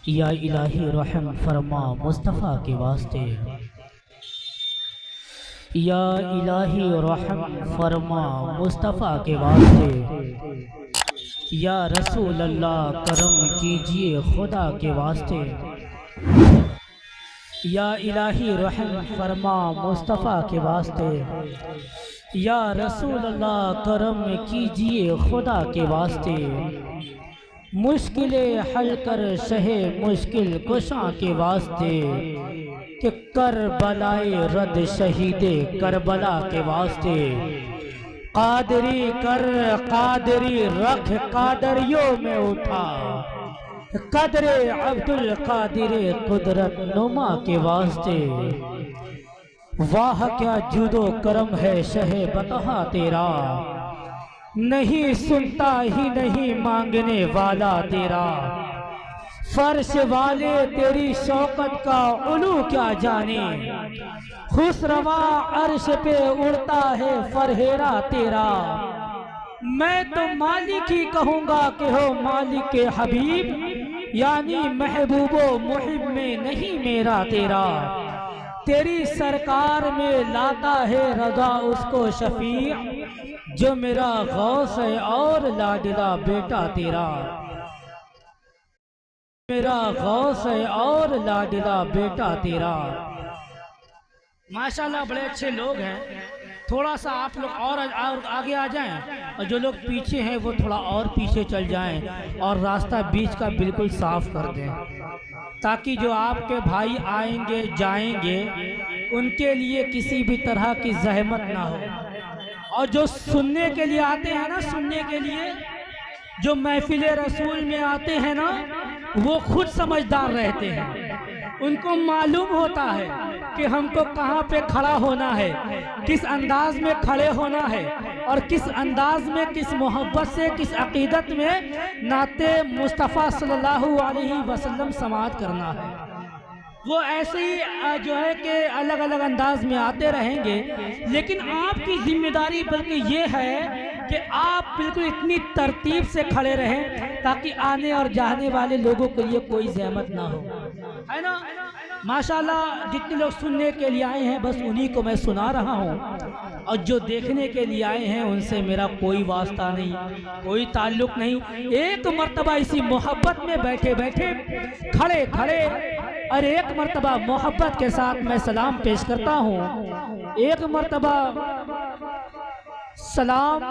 या इलाही रहम फरमा मुस्तफ़ा के वास्ते। या इलाही रहम फरमा मुस्तफ़ा के वास्ते। या रसूल अल्लाह करम कीजिए खुदा के वास्ते। या इलाही रहम फरमा मुस्तफ़ा के वास्ते। या रसूल अल्लाह करम कीजिए खुदा के वास्ते। मुश्किलें हल कर शहे मुश्किल कुशा के वास्ते, कि करबलाए रद शहीदे करबला के वास्ते। कादरी कर कादरी रख कादरियों में उठा, कदरे अब्दुल कादिर कुदरत नुमा के वास्ते। वाह क्या जुदो करम है शहे बतहा तेरा, नहीं सुनता ही नहीं मांगने वाला तेरा। फर्श वाले तेरी शौकत का उलू क्या जाने, खुसरवा अर्श पे उड़ता है फरहेरा तेरा। मैं तो मालिक ही कहूँगा कि हो मालिक के हबीब, यानी महबूबो मुहिब में नहीं मेरा तेरा। तेरी सरकार में लाता है रजा उसको शफी, जो मेरा गौस है और लाडला बेटा तेरा। मेरा गौस है और लाडला बेटा तेरा। माशाल्लाह बड़े अच्छे लोग हैं। थोड़ा सा आप लोग और आगे आ जाएं, और जो लोग पीछे हैं वो थोड़ा और पीछे चल जाएं, और रास्ता बीच का बिल्कुल साफ कर दें, ताकि जो आपके भाई आएंगे जाएंगे उनके लिए किसी भी तरह की जहमत ना हो। और जो सुनने के लिए आते हैं ना, सुनने के लिए जो महफिल रसूल में आते हैं ना, वो खुद समझदार रहते हैं। उनको मालूम होता है कि हमको कहाँ पे खड़ा होना है, किस अंदाज में खड़े होना है, और किस अंदाज में, किस मोहब्बत से, किस अकीदत में नाते मुस्तफ़ा सल्लल्लाहु अलैहि वसल्लम समाअत करना है। वो ऐसे ही जो है कि अलग अलग अंदाज में आते रहेंगे, लेकिन आपकी जिम्मेदारी बल्कि ये है कि आप बिल्कुल इतनी तरतीब से खड़े रहें ताकि आने और जाने वाले लोगों के लिए कोई ज़हमत ना हो, है ना। माशाल्लाह जितने लोग सुनने के लिए आए हैं बस उन्हीं को मैं सुना रहा हूँ, और जो देखने के लिए आए हैं उनसे मेरा कोई वास्ता नहीं, कोई ताल्लुक़ नहीं। एक मर्तबा इसी मोहब्बत में बैठे बैठे खड़े खड़े और एक मर्तबा मोहब्बत के साथ मैं सलाम पेश करता हूँ। एक मर्तबा सलाम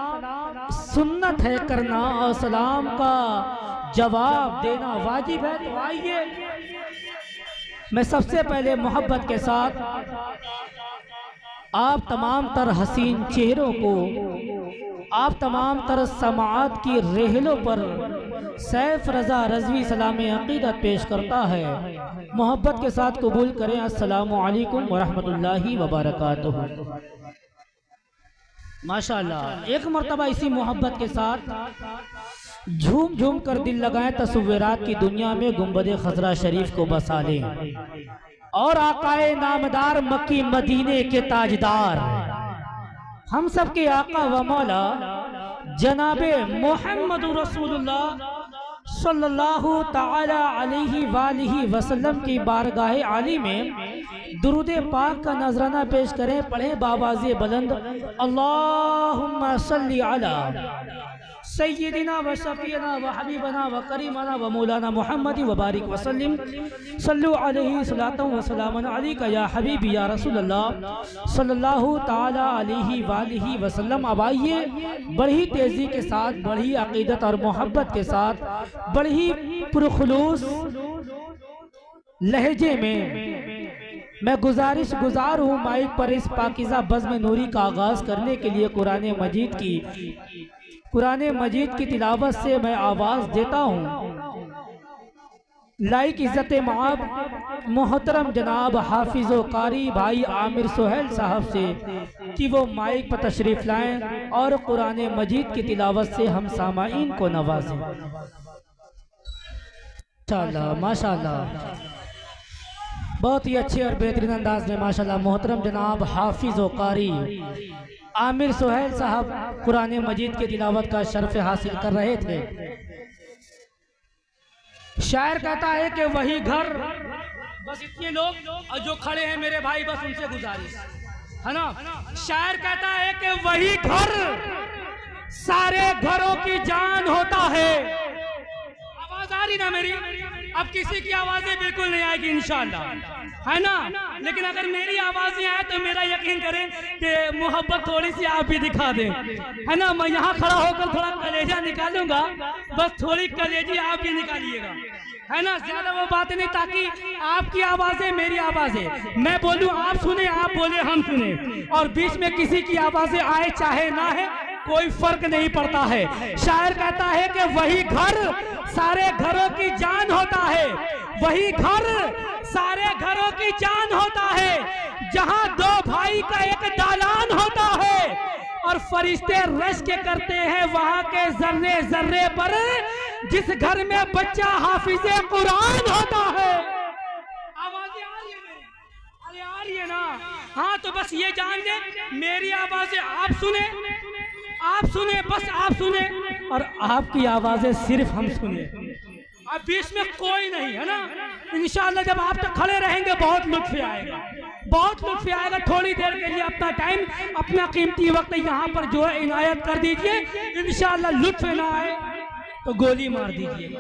सुन्नत है करना और सलाम का जवाब देना वाजिब है। तो आइए मैं सबसे पहले मोहब्बत के साथ आप तमाम तर हसीन चेहरों को, आप तमाम तर समाअत की रेहलों पर सैफ रज़ा रज़वी सलाम अक़ीदत पेश करता है। मोहब्बत के साथ कबूल करें। अस्सलामु अलैकुम व रहमतुल्लाहि व बरकातुहू। माशाअल्लाह एक मर्तबा इसी मोहब्बत के साथ झूम झूम कर दिल लगाएं, तस्वीरात की दुनिया में गुंबद खजरा शरीफ को बसा लें, और आकाए नामदार मक्की मदीने के ताजदार हम सब के आका व मौला जनाबे मोहम्मद रसूलुल्लाह सल्लल्लाहु ताला अलैहि वालिहि वसल्लम की बारगाह आली में दुरूद पाक का नजराना पेश करें। पढ़े बावाज़े बुलंद, अल्लाहुम्मा सल्ली अला सय्यिदिना व शफीना व हबीबना व करीमना व मौलाना मुहम्मद व बारिक वसल्लिम सल्लु अलैहि सलातन व सलामन अलैका या हबीबी या रसूल अल्लाह सल्लल्लाहु ताला अलैहि वालिहि वसल्लम। अब आइए बड़ी तेज़ी के साथ, बड़ी अकीदत और मोहब्बत के साथ, बड़ी पुरखुलूस लहजे में मैं गुजार हूँ माइक पर इस पाकीज़ा बज़्म नूरी का आगाज़ करने के लिए कुरान मजीद की तिलावत से मैं आवाज़ देता हूँ। लाइक इज़्ज़त माब मोहतरम जनाब हाफिज़ व कारी भाई आमिर सोहेल साहब से कि वो माइक पर तशरीफ़ लाएं और कुरान मजीद की तिलावत से हम सामाईन को नवाजें। माशाअल्लाह माशाअल्लाह, बहुत ही अच्छे और बेहतरीन अंदाज में माशाअल्लाह मोहतरम जनाब हाफिज़ व कारी आमिर सोहेल साहब कुरान मजीद की तिलावत का शर्फ हासिल कर रहे थे। शायर कहता है कि वही घर, बस इतने लोग और जो खड़े हैं मेरे भाई, बस उनसे गुजारिश है ना। शायर कहता है कि वही घर सारे घरों की जान होता है। आवाज आ रही ना मेरी? अब किसी की आवाजें बिल्कुल नहीं आएगी इंशाअल्लाह, है ना। लेकिन अगर मेरी आवाजें आए तो मेरा यकीन करें कि मोहब्बत थोड़ी सी आप भी दिखा दें, है ना। मैं यहाँ खड़ा होकर थोड़ा कलेजा निकालूंगा, बस थोड़ी कलेजी आप भी निकालिएगा, है ना। ज्यादा वो बातें नहीं, ताकि आपकी आवाजें मेरी आवाजें, मैं बोलूं आप सुने, आप बोले हम सुने, और बीच में किसी की आवाजें आए चाहे ना है कोई फर्क नहीं पड़ता है। शायर कहता है कि वही घर सारे घरों की जान होता है, वही घर सारे घरों की जान होता है, जहां दो भाई का एक दालान होता है और फरिश्ते रश्क करते हैं वहां के जर्रे जर्रे पर, जिस घर में बच्चा हाफिज़े कुरान होता है। आवाजें आ रही है? अरे आ रही है ना? हाँ, तो बस ये जान ले, मेरी आवाजें आप सुने, आप सुने, बस आप सुने, और आपकी आवाजें सिर्फ हम सुने। अब बीच में कोई नहीं, है ना। इंशाअल्लाह जब आप तक खड़े रहेंगे बहुत लुत्फ आएगा, बहुत लुत्फ आएगा। थोड़ी देर के लिए अपना टाइम, अपना कीमती वक्त यहाँ पर जो है इनायत कर दीजिए। इंशाअल्लाह लुत्फ ना आए तो गोली मार दीजिए,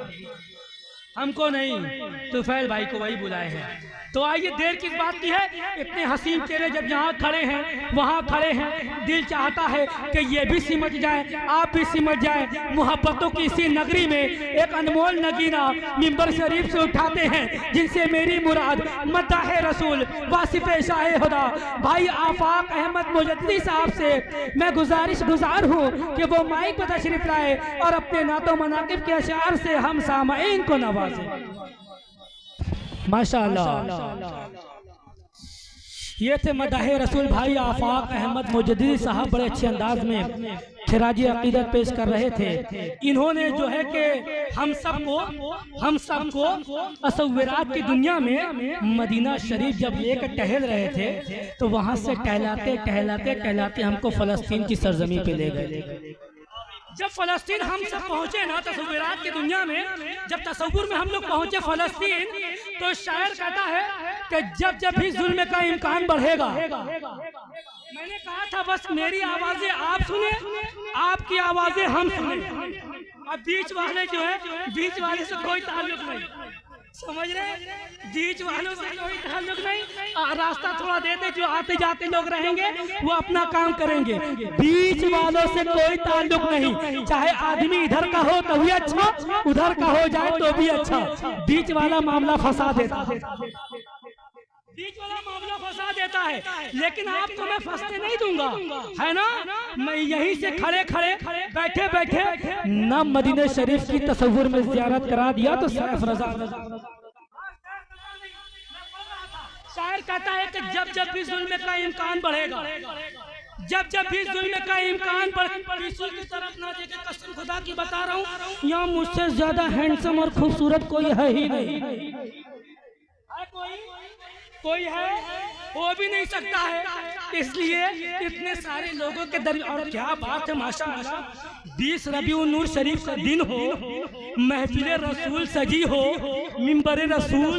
हमको नहीं, तुफैल भाई को वही बुलाए हैं। तो आइए, देर किस बात की है, इतने हसीन चेहरे जब यहाँ खड़े हैं, वहाँ खड़े हैं, दिल चाहता है कि ये भी सिमट जाए, आप भी सिमट जाए। मोहब्बतों की इसी नगरी में एक अनमोल नगीना मिंबर शरीफ से उठाते हैं, जिनसे मेरी मुराद मद्दाह रसूल वासिफ शाह खुदा भाई आफाक अहमद मुजद्दी साहब से मैं गुजार हूँ कि वो माइक पर तशरीफ लाए और अपने नातो मनाकिब के अशार से हम सामईन को नवाजें। माशाअल्लाह, ये थे मदाह रसूल भाई आफाक अहमद मुजद्दी साहब, बड़े अच्छे अंदाज में खिराजी अकीदत पेश कर रहे थे। इन्होंने जो है कि हम सबको तसव्वुरात की दुनिया में मदीना शरीफ जब लेकर टहल रहे थे, तो वहाँ से टहलाते हमको फ़लस्तीन की सरजमी पे ले गए। जब फ़लस्तीन हम सब पहुँचे ना तसव्वुरात की दुनिया में, जब तसव्वुर में हम लोग पहुँचे फ़लस्तीन, तो शायर कहता है कि जब भी जुल्म का इम्कान बढ़ेगा, मैंने कहा था बस मेरी आवाज़ें आप सुने, आपकी आवाज़ें हम सुने। अब बीच वाले जो है, बीच वाले से कोई ताल्लुक नहीं, समझ रहे, बीच वालों से कोई ताल्लुक नहीं। रास्ता थोड़ा देते, जो आते जाते लोग रहेंगे वो अपना काम करेंगे, बीच वालों से कोई ताल्लुक नहीं। चाहे आदमी इधर का हो तो भी अच्छा, उधर का हो जाए तो भी अच्छा, बीच वाला मामला फंसा देता है, बीच वाला मामला फंसा देता है। लेकिन आपको मैं फंसने नहीं दूंगा, है ना। मैं यहीं से खड़े बैठे ना मदीना शरीफ की तसव्वुर में ज़ियारत करा दिया तो सैफ रज़ा। शायर कहता है कि जब भी जुल्म का इम्कान बढ़ेगा, जब भी जुल्म का इम्कान रसूल की तरफ ना देखे, कसम खुदा की बता रहा हूँ, यहाँ मुझसे ज्यादा हैंडसम और खूबसूरत कोई है ही नहीं। कोई है, हो भी नहीं सकता है। इसलिए इतने सारे लोगों के दरमियान, और क्या बात है माशाअल्लाह, 20 रबीउन नूर शरीफ का दिन हो, महफिल रसूल सजी हो, मिंबर रसूल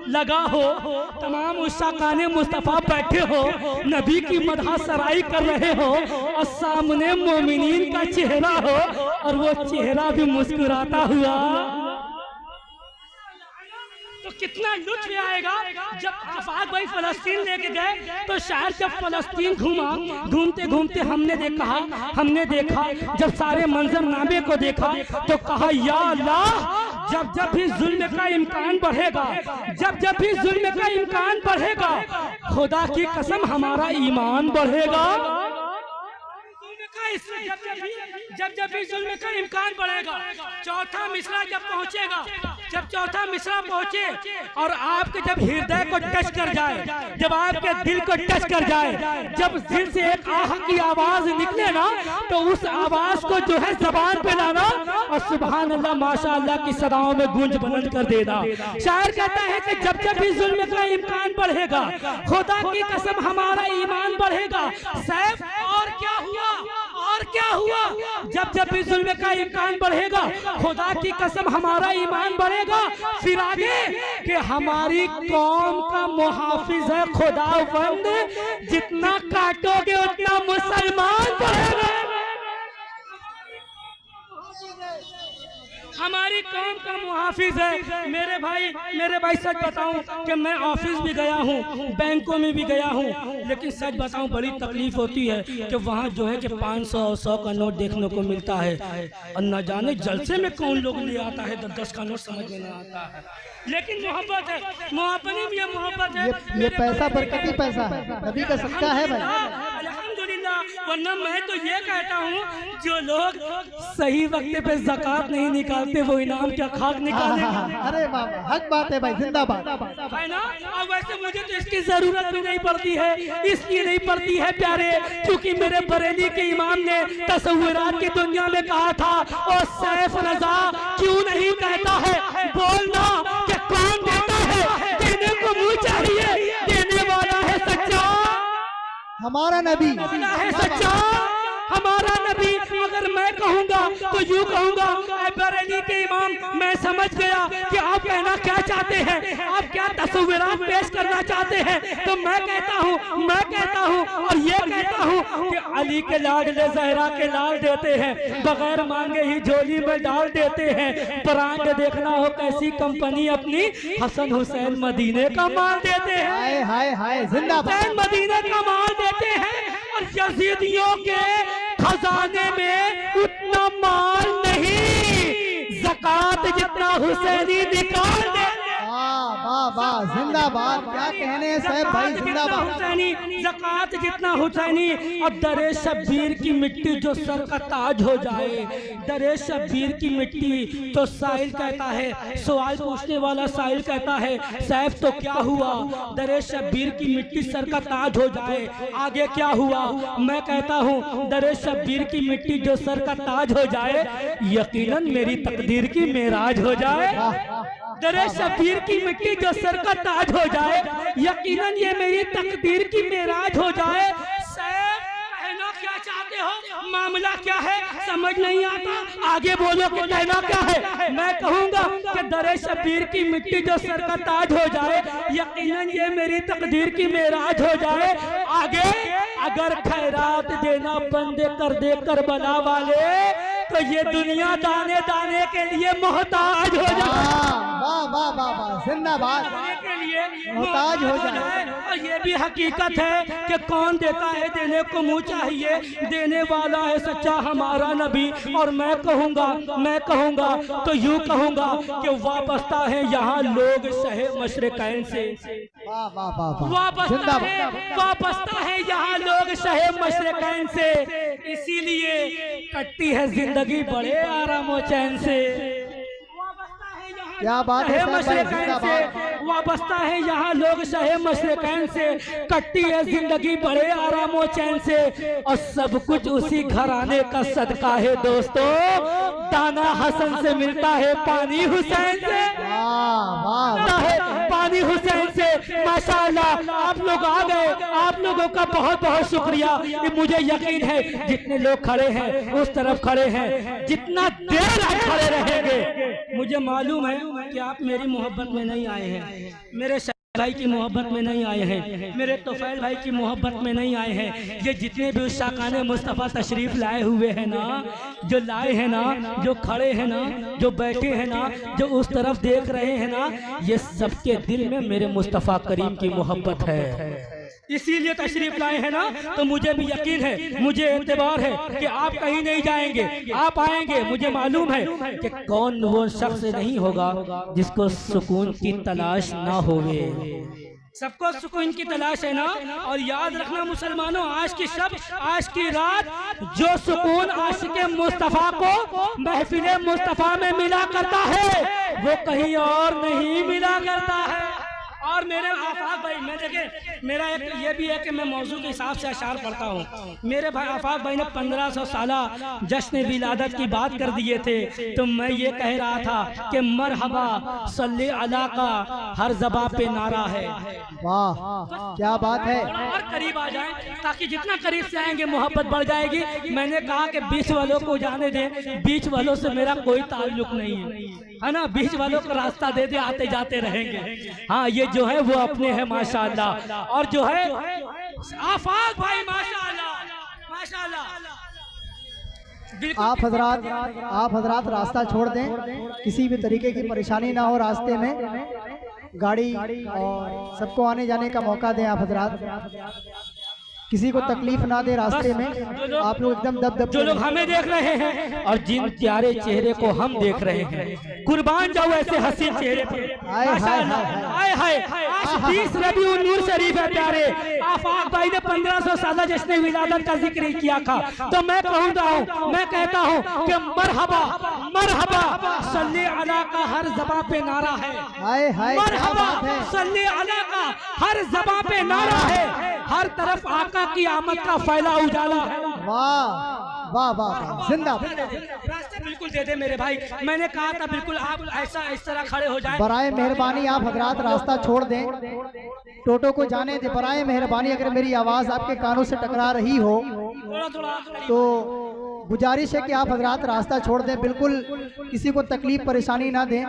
लगा हो, तमाम उस्ताकाने मुस्तफ़ा बैठे हो, नबी की मदह सराई कर रहे हो, और सामने मोमिनीन का चेहरा हो, और वो चेहरा भी मुस्कुराता हुआ, तो कितना लुत्फ आएगा। जब आफाक भाई फलस्तीन लेके गए, तो शायद जब फलस्तीन घूमते घूमते हमने देखा, जब सारे मंजरनामे को देखा, तो कहा या अल्लाह, जब भी जुल्म का इम्कान बढ़ेगा, जब भी जुल्म का इम्कान बढ़ेगा, खुदा की कसम हमारा ईमान बढ़ेगा। जब भी जुल्म का इम्कान बढ़ेगा, चौथा मिसरा जब पहुंचेगा, जब चौथा मिसरा पहुंचे और आपके जब हृदय को टच कर जाए, जब आपके दिल को टच कर जाए, जब दिल से एक आह की आवाज निकले ना, तो उस आवाज को जो है जबान पे लाना और सुभान अल्लाह माशाअल्लाह की सदाओं में गूंज बुलंद कर देना। शायर कहता है कि जब भी जुल्म का इम्कान बढ़ेगा, खुदा की कसम हमारा ईमान बढ़ेगा। सैफ और क्या हुआ, और क्या हुआ, जब जब भी जुल्म का इम्कान बढ़ेगा, खुदा की कसम हमारा ईमान बढ़ेगा। फिर आगे कि हमारी कौम का मुहाफिज है खुदावंद, जितना काटोगे उतना मुसलमान बढ़ेगा। हमारी कौम का मुहाफिज है। मेरे भाई सच बताऊं कि मैं ऑफिस भी गया हूं, बैंकों में भी गया हूं, लेकिन सच बताऊं बड़ी तकलीफ होती है कि वहां जो है कि 500 और 100 का नोट देखने को मिलता है और न जाने जलसे में कौन लोग ले आता है 10 का नोट, समझ में नहीं आता है। लेकिन मोहब्बत है, मोहब्बत भी मोहब्बत है। ये पैसा बरकती पैसा है, नबी का सदका है भाई। अल्हम्दुलिल्लाह। वरना मैं तो ये कहता हूँ जो लोग सही वक्त पे ज़कात नहीं निकालते वो इनाम क्या खाक निकालेगा। अरे बाबा हक बात है भाई, जिंदाबाद है ना। और वैसे मुझे तो इसकी जरूरत भी नहीं पड़ती है, इसलिए नहीं पड़ती है प्यारे, क्योंकि मेरे बरेली के इमाम ने तस्वीरात की दुनिया में कहा था, और सैफ रजा क्यों नहीं कहता है बोलना कि कौन देता है, देने को मुँह चाहिए, देने वाला है सच्चा, हमारा नबी है सच्चा हमारा नबी। अगर मैं कहूँगा तो यूँ कहूँगा, बरेली के इमाम मैं समझ गया कि आप कहना क्या चाहते हैं, आप क्या तस्वीरात पेश करना चाहते हैं। तो मैं कहता हूँ और ये कहता हूँ कि अली के लाडले जहरा के लाल देते हैं, बगैर मांगे ही झोली में डाल देते हैं। ब्रांड देखना हो कैसी कंपनी अपनी, हसन हुसैन मदीने का माल देते हैं। हाय हाय हाय, जिंदाबाद। हुसैन मदीने का माल देते हैं, और यजीदियों के खजाने में उतना माल नहीं, ज़कात जितना हुसैनी निकाल दे। वाह वाह, जिंदाबाद। क्या कहने हैं साहब भाई, जिंदाबाद। हुसैनी ज़कात जितना हुसैनी। अब दरे शब्बीर की मिट्टी जो सर का ताज हो जाए, दरे शब्बीर की मिट्टी तो साहिल कहता है, सवाल पूछने वाला साहिल कहता है सैफ तो क्या हुआ, दरे शब्बीर की मिट्टी सर का ताज हो जाए, आगे क्या हुआ। मैं कहता हूँ दरे शब्बीर की मिट्टी जो सर का ताज हो जाए, यकीनन मेरी तकदीर की मेराज हो जाए। दरे शब्बीर की मिट्टी जो सर का ताज हो जाए, यकीनन ये मेरी तकदीर की मेराज हो जाए। सैफ कहना क्या चाहते हो, मामला क्या है समझ नहीं आता, आगे बोलो कि कहना क्या है। मैं कहूँगा कि दरे शब्बीर की मिट्टी जो सर का ताज हो जाए, यकीनन ये मेरी तकदीर की मेराज हो जाए। आगे अगर खैरात देना बंद कर दे करबला वाले, तो ये दुनिया दाने दाने के लिए मोहताज हो जाए। वाह वाह वाह वाह, जिंदाबाद। के लिए मोहताज हो जाए। और ये भी हकीकत है कि कौन देता है, देने को मुँह चाहिए, देने वाला है सच्चा हमारा नबी। और मैं कहूँगा तो यूँ कहूँगा कि वाबस्ता है यहाँ लोग शहे मशरिकैन से, वाबस्ता है यहाँ लोग शहे मशरिकैन से, इसीलिए कटती है जिंदगी बड़े आराम और चैन से। क्या बात है मशरिकैन से वाबस्ता है यहाँ लोग शहे मशरिकैन से, कटती है जिंदगी बड़े आराम और चैन से, और सब कुछ उसी घराने का सदका है दोस्तों। दाना हसन से मिलता है पानी हुसैन से, पानी हुसैन से। माशाअल्लाह आप लोग आ गए, आप लोगों का बहुत बहुत शुक्रिया। मुझे यकीन है जितने लोग खड़े हैं उस तरफ खड़े हैं, जितना देर आप खड़े रहेंगे, मुझे मालूम है कि आप मेरी मोहब्बत में नहीं आए हैं, मेरे भाई की मोहब्बत में नहीं आए हैं, मेरे तोफैल भाई की मोहब्बत में नहीं आए हैं। ये जितने भी शाकाने मुस्तफ़ा तशरीफ लाए हुए हैं ना, जो लाए हैं ना, जो खड़े हैं ना, जो बैठे हैं ना, जो उस तरफ देख रहे हैं ना, ये सबके दिल में मेरे मुस्तफ़ा करीम की मोहब्बत है, इसीलिए तशरीफ लाए हैं ना। तो मुझे भी यकीन है, मुझे एतबार है कि आप कहीं नहीं जाएंगे, आप आएंगे। मुझे मालूम है कि कौन वो शख्स नहीं होगा जिसको सुकून की तलाश ना होवे, सबको सुकून की तलाश है ना। और याद रखना मुसलमानों, आज की रात जो सुकून आशिक़े मुस्तफ़ा को महफिले मुस्तफ़ा में मिला करता है, वो कहीं और नहीं मिला करता है। और मेरे आफाक भाई, मैं देखे मेरा एक ये भी है कि मैं मौजू के हिसाब से अशार पढ़ता हूँ। मेरे भाई आफाक भाई ने 1500 साला जश्न विलादत की बात कर दिए थे, तो मैं ये कह रहा था कि मरहबा सल्ले अला का हर ज़बां पे नारा है। वाह क्या बात है। और करीब आ जाएं ताकि जितना करीब से आएंगे मोहब्बत बढ़ जाएगी। मैंने कहा कि बीच वालों को जाने दें, बीच वालों से मेरा कोई ताल्लुक नहीं है ना, बीच वालों को रास्ता दे दे, आते जाते रहेंगे। हाँ ये जो है वो अपने हैं माशाअल्लाह। और जो है आफाक भाई माशाअल्लाह माशाअल्लाह। आप हजरात रास्ता छोड़ दें, किसी भी तरीके की परेशानी ना हो रास्ते में, गाड़ी और सबको आने जाने का मौका दें। आप हजरात किसी को तकलीफ ना दे रास्ते में। आप लोग एकदम दब जो लोग हमें देख रहे हैं और जिन प्यारे चेहरे को हम देख रहे हैं, कुर्बान जाओ ऐसे हसीन चेहरे पे। हाय हाय आज 20 रबीउल नूर शरीफ है प्यारे। आफाक भाई ने 1500 साल जश्न विलादत का जिक्र किया था, तो मैं कहता हूँ कि मरहबा मरहबा सल्ले अला का हर ज़बां पे नारा है। मरहबा सल्ले अला का हर ज़बां पे नारा है। हर तरफ आका की आमद का फैला उजाला है। वाह वाह वाह जिंदाबाद। रास्ते बिल्कुल दे दे मेरे भाई, मैंने कहा था बिल्कुल आप ऐसा इस तरह खड़े हो जाए। बराए मेहरबानी आप हजरात रास्ता छोड़ दें, टोटो को जाने दे। बराए मेहरबानी अगर मेरी आवाज आपके कानों से टकरा रही हो तो गुजारिश है कि आप हजरात रास्ता छोड़ दें, बिल्कुल किसी को तकलीफ परेशानी ना दें।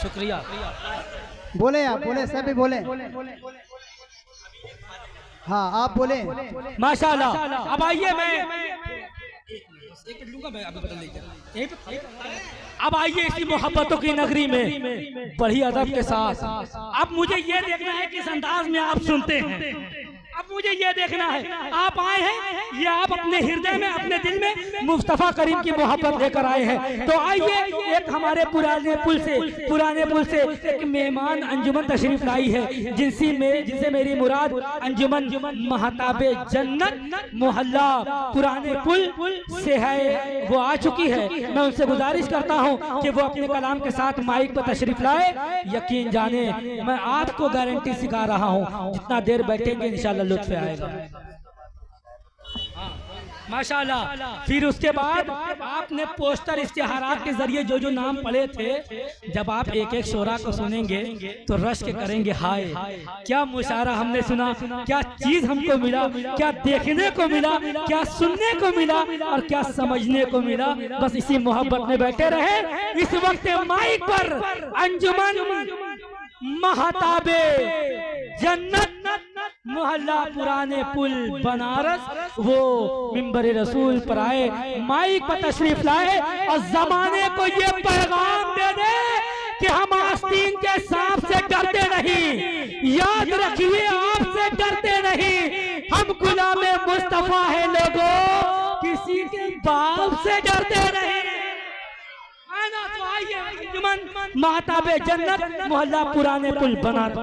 शुक्रिया। बोले आप बोले, सभी बोले। हाँ आप बोले। माशाल्लाह। अब आइए मैं एक लूंगा, मैं अभी बदल लीजिए। अब आइए इसी मोहब्बतों की नगरी में बड़ी अदब के साथ। अब मुझे ये देखना है किस अंदाज में आप सुनते हैं। अब मुझे ये देखना है आप आए हैं, ये आप अपने हृदय में अपने दिल में मुस्तफा करीम की मोहब्बत लेकर आए हैं। तो आइए एक हमारे पुराने पुल से एक मेहमान अंजुमन तशरीफ लाई है, जिनसे मेरी मुराद अंजुमन महताबे जन्नत मोहल्ला पुराने पुल से है, वो आ चुकी है। मैं उनसे गुजारिश करता हूँ कि वो अपने कलाम के साथ माइक पर तशरीफ लाए। यकीन जाने मैं आपको गारंटी सिखा रहा हूँ, जितना देर बैठेंगे इंशाल्लाह लुत्फ आएगा। माशाल्लाह। फिर उसके बाद आपने पोस्टर इश्तिहारात के जरिए जो नाम पढ़े थे, जब आप एक एक शोरा को सुनेंगे तो रश्क करेंगे हाय क्या मुशारा हमने सुना, क्या चीज हमको मिला, क्या देखने को मिला, क्या सुनने को मिला और क्या समझने को मिला। बस इसी मोहब्बत में बैठे रहे। इस वक्त माइक पर अंजुमन महताबे जन्नत मोहल्ला पुराने पुल बनारस, वो मिंबर रसूल पर आए, माइक पर तशरीफ लाए और जमाने को ये पैगाम दे दे कि हम आस्तीन के सांप से डरते नहीं। याद रखिए आपसे डरते नहीं, हम गुलामे मुस्तफा है लोगों, किसी के बाप से डरते नहीं। तो आइए अंजुमन महताबे जन्नत मोहल्ला पुराने पुल बनारस।